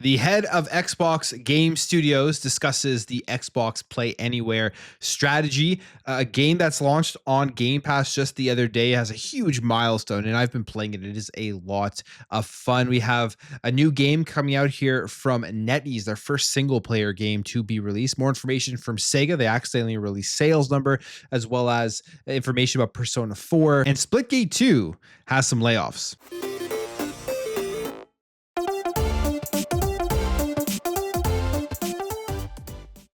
The head of Xbox Game Studios discusses the Xbox Play Anywhere strategy. A game that's launched on Game Pass just the other day has a huge milestone, and I've been playing it. It is a lot of fun. We have a new game coming out here from Netease, their first single player game to be released. More information from Sega. They accidentally released sales number, as well as information about Persona 4. And Splitgate 2 has some layoffs.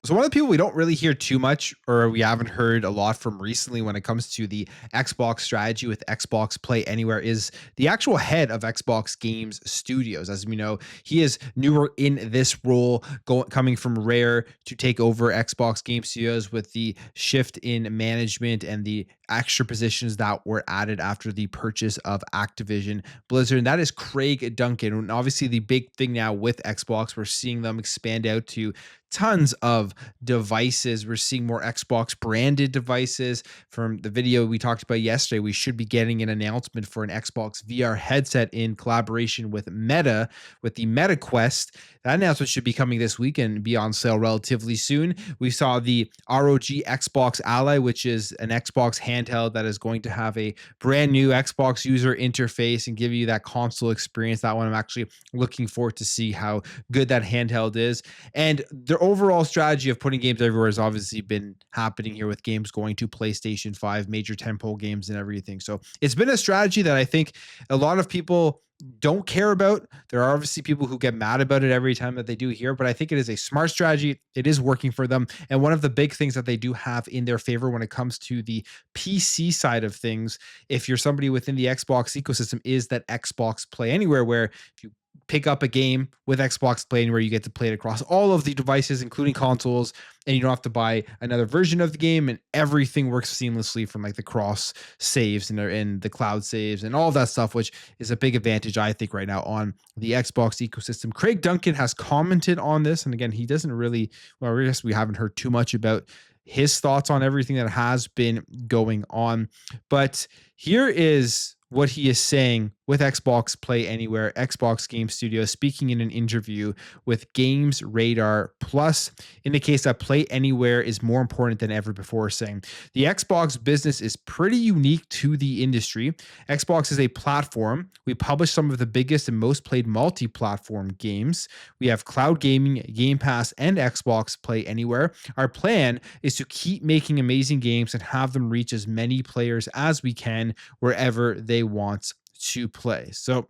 So one of the people we don't really hear too much, or we haven't heard a lot from recently when it comes to the Xbox strategy with Xbox Play Anywhere, is the actual head of Xbox Games Studios. As we know, he is newer in this role, coming from Rare to take over Xbox Game Studios with the shift in management and the extra positions that were added after the purchase of Activision Blizzard. And that is Craig Duncan. And obviously the big thing now with Xbox, we're seeing them expand out to tons of devices. We're seeing more Xbox branded devices. From the video we talked about yesterday, we should be getting an announcement for an Xbox VR headset in collaboration with Meta, with the Meta Quest. That announcement should be coming this week and be on sale relatively soon. We saw the ROG Xbox Ally, which is an Xbox handheld that is going to have a brand new Xbox user interface and give you that console experience. That one I'm actually looking forward to see how good that handheld is. And their overall strategy of putting games everywhere has obviously been happening here with games going to PlayStation 5, major tentpole games and everything. So it's been a strategy that I think a lot of people don't care about. There are obviously people who get mad about it every time that they do here, but I think it is a smart strategy. It is working for them. And one of the big things that they do have in their favor when it comes to the PC side of things, if you're somebody within the Xbox ecosystem, is that Xbox Play Anywhere, where if you pick up a game with Xbox Play Anywhere, you get to play it across all of the devices, including consoles, and you don't have to buy another version of the game, and everything works seamlessly from like the cross saves and the cloud saves and all of that stuff, which is a big advantage, I think, right now on the Xbox ecosystem. Craig Duncan has commented on this, and again, he doesn't really, well, I guess we haven't heard too much about his thoughts on everything that has been going on, but here is what he is saying with Xbox Play Anywhere, Xbox Game Studio, speaking in an interview with Games Radar Plus, indicates that Play Anywhere is more important than ever before, saying the Xbox business is pretty unique to the industry. Xbox is a platform. We publish some of the biggest and most played multi-platform games. We have cloud gaming, Game Pass, and Xbox Play Anywhere. Our plan is to keep making amazing games and have them reach as many players as we can wherever they want to play. So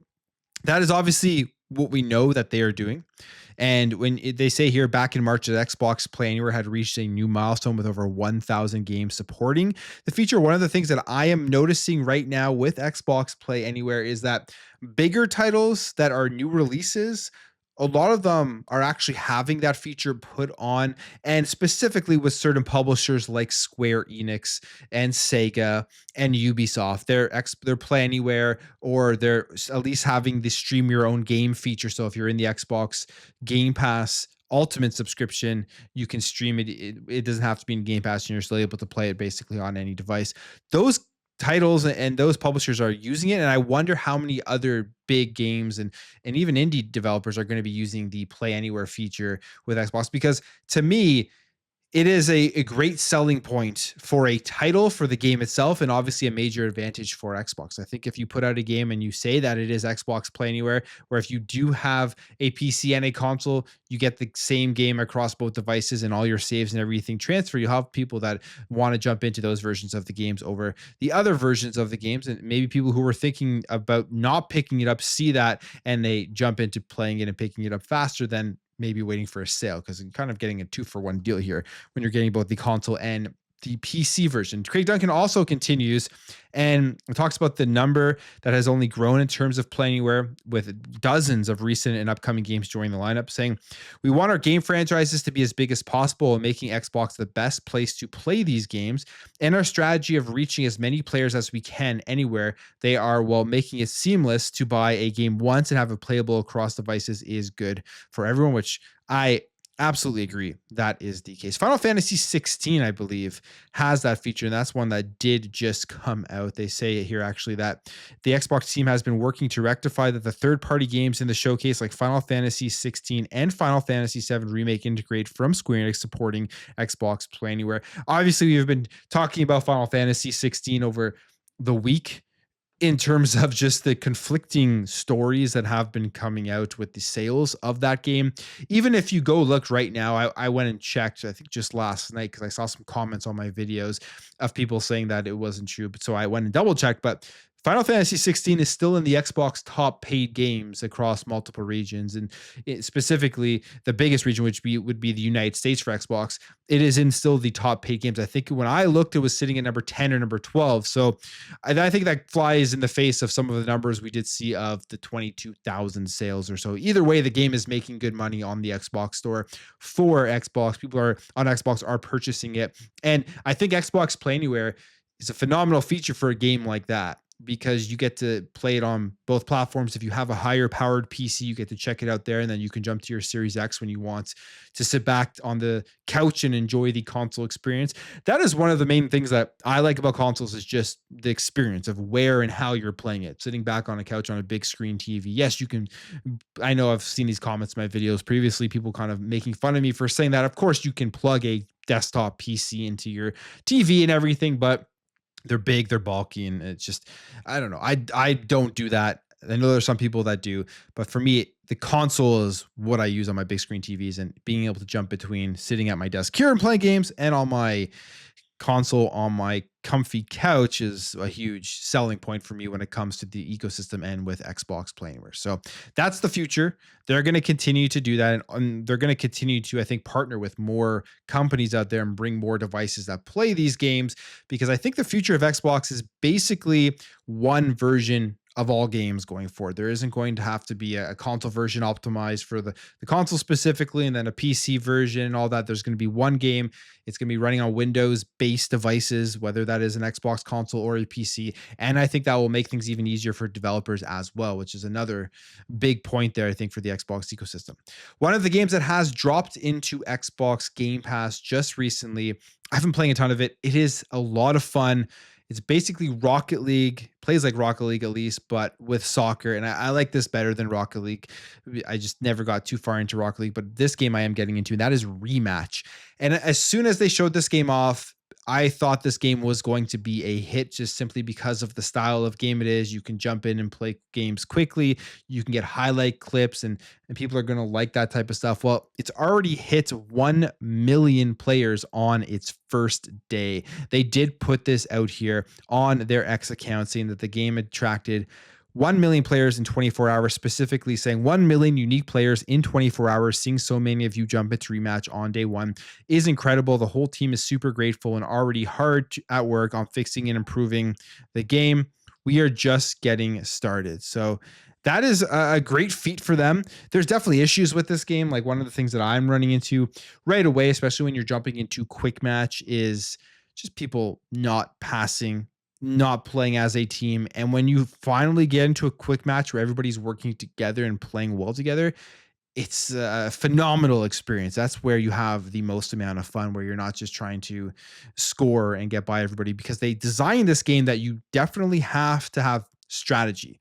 that is obviously what we know that they are doing. And when they say here back in March that Xbox Play Anywhere had reached a new milestone with over 1,000 games supporting the feature, one of the things that I am noticing right now with Xbox Play Anywhere is that bigger titles that are new releases, a lot of them are actually having that feature put on, and specifically with certain publishers like Square Enix and Sega and Ubisoft. They're Play Anywhere, or they're at least having the stream your own game feature. So if you're in the Xbox Game Pass Ultimate subscription, you can stream it. It doesn't have to be in Game Pass, and you're still able to play it basically on any device. Those titles and those publishers are using it, and I wonder how many other big games and even indie developers are going to be using the Play Anywhere feature with Xbox, because to me it is a great selling point for a title, for the game itself, and obviously a major advantage for Xbox. I think if you put out a game and you say that it is Xbox Play Anywhere, or if you do have a PC and a console, you get the same game across both devices and all your saves and everything transfer. You'll have people that want to jump into those versions of the games over the other versions of the games. And maybe people who were thinking about not picking it up see that and they jump into playing it and picking it up faster than maybe waiting for a sale, because you're kind of getting a 2-for-1 deal here when you're getting both the console and the PC version. Craig Duncan also continues and talks about the number that has only grown in terms of Play Anywhere, with dozens of recent and upcoming games joining the lineup, saying, we want our game franchises to be as big as possible and making Xbox the best place to play these games, and our strategy of reaching as many players as we can anywhere they are, while making it seamless to buy a game once and have it playable across devices, is good for everyone, which I Absolutely agree. That is the case. Final Fantasy 16, I believe, has that feature, and that's one that did just come out. They say it here actually that the Xbox team has been working to rectify that the third-party games in the showcase, like Final Fantasy 16 and Final Fantasy 7 Remake, integrate from Square Enix, supporting Xbox Play Anywhere. Obviously, we've been talking about Final Fantasy 16 over the week in terms of just the conflicting stories that have been coming out with the sales of that game. Even if you go look right now, I went and checked, I think just last night, because I saw some comments on my videos of people saying that it wasn't true. But so I went and double checked. But Final Fantasy 16 is still in the Xbox top paid games across multiple regions, and specifically the biggest region, which would be the United States for Xbox. It is in still the top paid games. I think when I looked, it was sitting at number 10 or number 12. So I think that flies in the face of some of the numbers we did see of the 22,000 sales or so. Either way, the game is making good money on the Xbox store for Xbox. People are on Xbox are purchasing it. And I think Xbox Play Anywhere is a phenomenal feature for a game like that, because you get to play it on both platforms. If you have a higher powered PC, you get to check it out there, and then you can jump to your Series X when you want to sit back on the couch and enjoy the console experience. That is one of the main things that I like about consoles, is just the experience of where and how you're playing it. Sitting back on a couch on a big screen TV. Yes, you can. I know I've seen these comments in my videos previously, people kind of making fun of me for saying that. Of course, you can plug a desktop PC into your TV and everything, but they're big, they're bulky, and it's just, I don't know. I don't do that. I know there's some people that do, but for me, the console is what I use on my big screen TVs, and being able to jump between sitting at my desk here and playing games and on my console on my comfy couch is a huge selling point for me when it comes to the ecosystem and with Xbox Play Anywhere. So that's the future. They're going to continue to do that, and they're going to continue to, I think, partner with more companies out there and bring more devices that play these games, because I think the future of Xbox is basically one version of all games going forward. There isn't going to have to be a console version optimized for the console specifically, and then a PC version and all that. There's going to be one game. It's going to be running on Windows based devices, whether that is an Xbox console or a PC. And I think that will make things even easier for developers as well, which is another big point there, I think, for the Xbox ecosystem. One of the games that has dropped into Xbox Game Pass just recently, I've been playing a ton of it. It is a lot of fun. It's basically Rocket League, plays like Rocket League at least, but with soccer. And I like this better than Rocket League. I just never got too far into Rocket League, but this game I am getting into, and that is Rematch. And as soon as they showed this game off, I thought this game was going to be a hit, just simply because of the style of game it is. You can jump in and play games quickly. You can get highlight clips, and people are going to like that type of stuff. Well, it's already hit 1 million players on its first day. They did put this out here on their X account, saying that the game attracted 1 million players in 24 hours, specifically saying 1 million unique players in 24 hours. Seeing so many of you jump into Rematch on day one is incredible. The whole team is super grateful and already at work on fixing and improving the game. We are just getting started. So that is a great feat for them. There's definitely issues with this game. Like, one of the things that I'm running into right away, especially when you're jumping into quick match, is just people not passing, not playing as a team. And when you finally get into a quick match where everybody's working together and playing well together, it's a phenomenal experience. That's where you have the most amount of fun, where you're not just trying to score and get by everybody, because they designed this game that you definitely have to have strategy.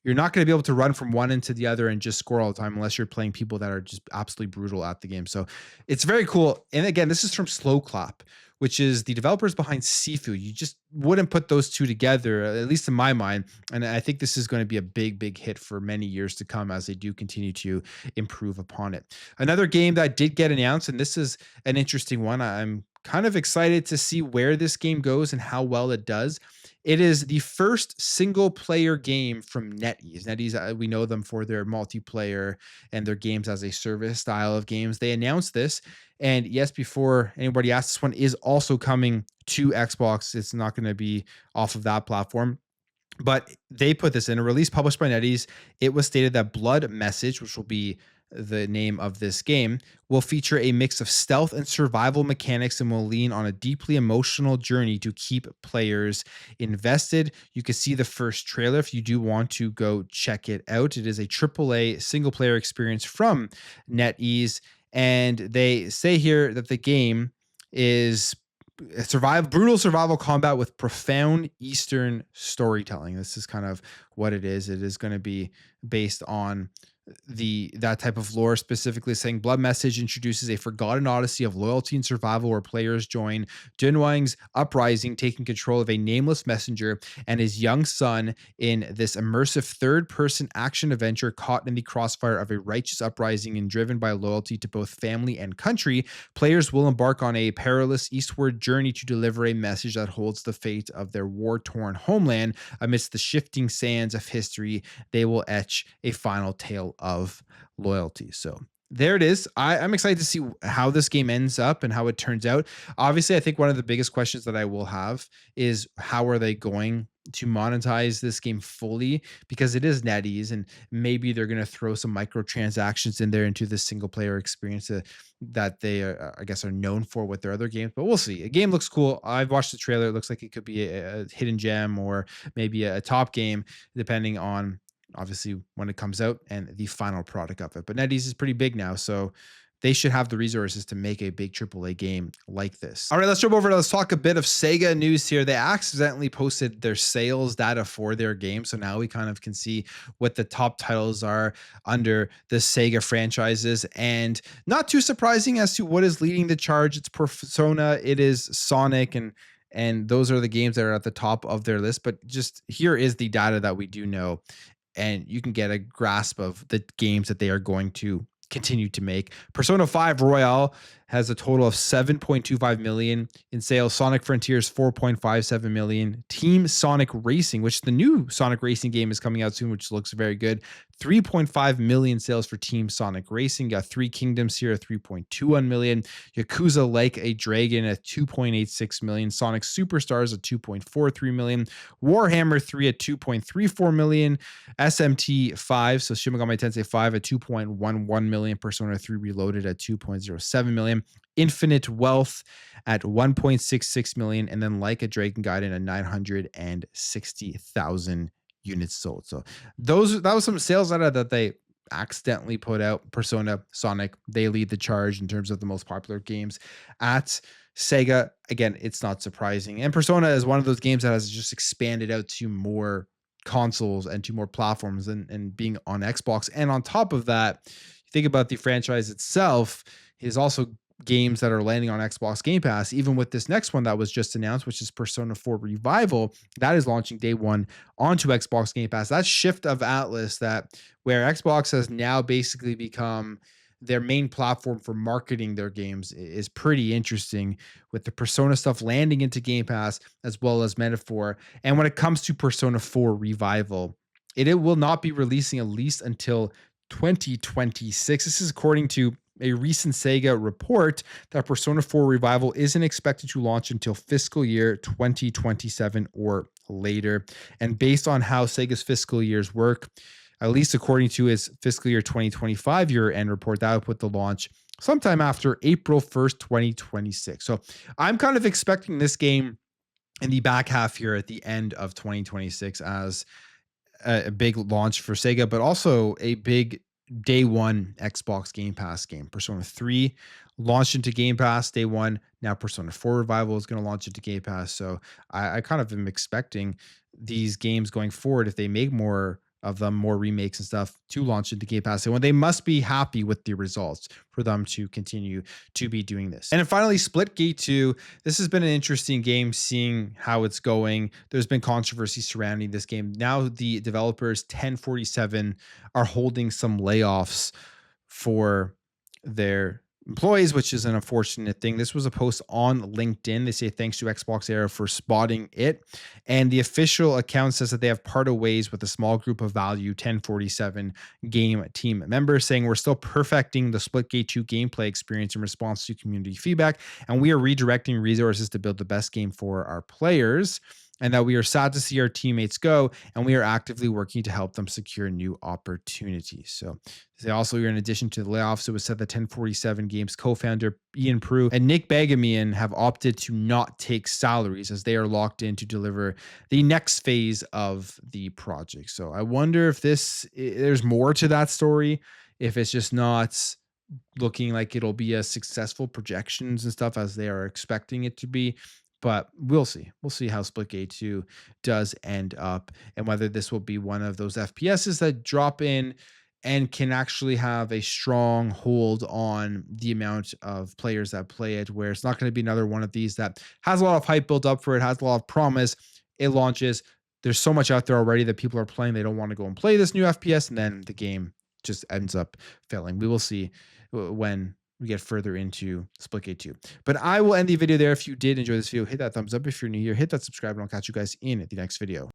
You're not going to be able to run from one end to the other and just score all the time unless you're playing people that are just absolutely brutal at the game. So it's very cool. And again, this is from Slow Clap, which is the developers behind Sifu. You just wouldn't put those two together, at least in my mind. And I think this is going to be a big, big hit for many years to come as they do continue to improve upon it. Another game that did get announced, and this is an interesting one. I'm kind of excited to see where this game goes and how well it does. It is the first single player game from Netease. Netease, we know them for their multiplayer and their games as a service style of games. They announced this. And yes, before anybody asks, this one is also coming to Xbox. It's not going to be off of that platform. But they put this in a release published by NetEase. It was stated that Blood Message, which will be the name of this game, will feature a mix of stealth and survival mechanics, and will lean on a deeply emotional journey to keep players invested. You can see the first trailer if you do want to go check it out. It is a AAA single player experience from NetEase. And they say here that the game is brutal survival combat with profound Eastern storytelling. This is kind of what it is. It is going to be based on that type of lore, specifically saying Blood Message introduces a forgotten odyssey of loyalty and survival where players join Dunwang's uprising, taking control of a nameless messenger and his young son in this immersive third-person action adventure caught in the crossfire of a righteous uprising and driven by loyalty to both family and country. Players will embark on a perilous eastward journey to deliver a message that holds the fate of their war-torn homeland amidst the shifting sands of history. They will etch a final tale of loyalty. So there it is. I'm excited to see how this game ends up and how it turns out. Obviously, I think one of the biggest questions that I will have is how are they going to monetize this game fully, because it is Netease and maybe they're going to throw some microtransactions in there into the single player experience that they I guess are known for with their other games, but we'll see. A game looks cool. I've watched the trailer. It looks like it could be a hidden gem or maybe a top game, depending on obviously when it comes out and the final product of it. But Netease is pretty big now, so they should have the resources to make a big AAA game like this. All right, let's jump over. Let's talk a bit of Sega news here. They accidentally posted their sales data for their game, so now we kind of can see what the top titles are under the Sega franchises, and not too surprising as to what is leading the charge. It's Persona, it is Sonic, and those are the games that are at the top of their list. But just here is the data that we do know, and you can get a grasp of the games that they are going to continue to make. Persona 5 Royale has a total of 7.25 million in sales. Sonic Frontiers 4.57 million. Team Sonic Racing, which the new Sonic Racing game is coming out soon, which looks very good. 3.5 million sales for Team Sonic Racing. Got Three Kingdoms here at 3.21 million. Yakuza Like a Dragon at 2.86 million. Sonic Superstars at 2.43 million. Warhammer 3 at 2.34 million. SMT 5, so Shin Megami Tensei 5 at 2.11 million. Persona 3 Reloaded at 2.07 million. Infinite Wealth at 1.66 million, and then Like a Dragon Gaiden at 960,000 units sold. So that was some sales data that they accidentally put out. Persona, Sonic, they lead the charge in terms of the most popular games at Sega. Again, it's not surprising. And Persona is one of those games that has just expanded out to more consoles and to more platforms and being on Xbox. And on top of that, you think about the franchise itself is also games that are landing on Xbox Game Pass, even with this next one that was just announced, which is Persona 4 Revival, that is launching day one onto Xbox Game Pass. That shift of Atlas, that where Xbox has now basically become their main platform for marketing their games, is pretty interesting, with the Persona stuff landing into Game Pass as well as Metaphor. And when it comes to Persona 4 Revival, it will not be releasing at least until 2026. This is according to a recent Sega report that Persona 4 Revival isn't expected to launch until fiscal year 2027 or later. And based on how Sega's fiscal years work, at least according to his fiscal year 2025 year-end report, that would put the launch sometime after April 1st, 2026. So I'm kind of expecting this game in the back half here at the end of 2026 as a big launch for Sega, but also a big day one Xbox Game Pass game. Persona 3 launched into Game Pass day one. Now Persona 4 Revival is going to launch into Game Pass. So I kind of am expecting these games going forward, if they make more of them, more remakes and stuff, to launch into Game Pass. And when they must be happy with the results for them to continue to be doing this. And then finally, Splitgate 2. This has been an interesting game, seeing how it's going. There's been controversy surrounding this game. Now the developers 1047 are holding some layoffs for their employees, which is an unfortunate thing. This was a post on LinkedIn. They say thanks to Xbox Era for spotting it. And the official account says that they have parted ways with a small group of Value 1047 game team members, saying we're still perfecting the Splitgate 2 gameplay experience in response to community feedback, and we are redirecting resources to build the best game for our players, and that we are sad to see our teammates go, and we are actively working to help them secure new opportunities. So they also, in addition to the layoffs, it was said that 1047 Games co-founder Ian Prue and Nick Bagamian have opted to not take salaries, as they are locked in to deliver the next phase of the project. So I wonder if there's more to that story, if it's just not looking like it'll be as successful projections and stuff as they are expecting it to be. But we'll see. We'll see how Splitgate 2 does end up and whether this will be one of those FPSs that drop in and can actually have a strong hold on the amount of players that play it, where it's not going to be another one of these that has a lot of hype built up for it, has a lot of promise. It launches. There's so much out there already that people are playing. They don't want to go and play this new FPS, and then the game just ends up failing. We will see when we get further into Splitgate 2. But I will end the video there. If you did enjoy this video, hit that thumbs up. If you're new here, hit that subscribe, and I'll catch you guys in the next video.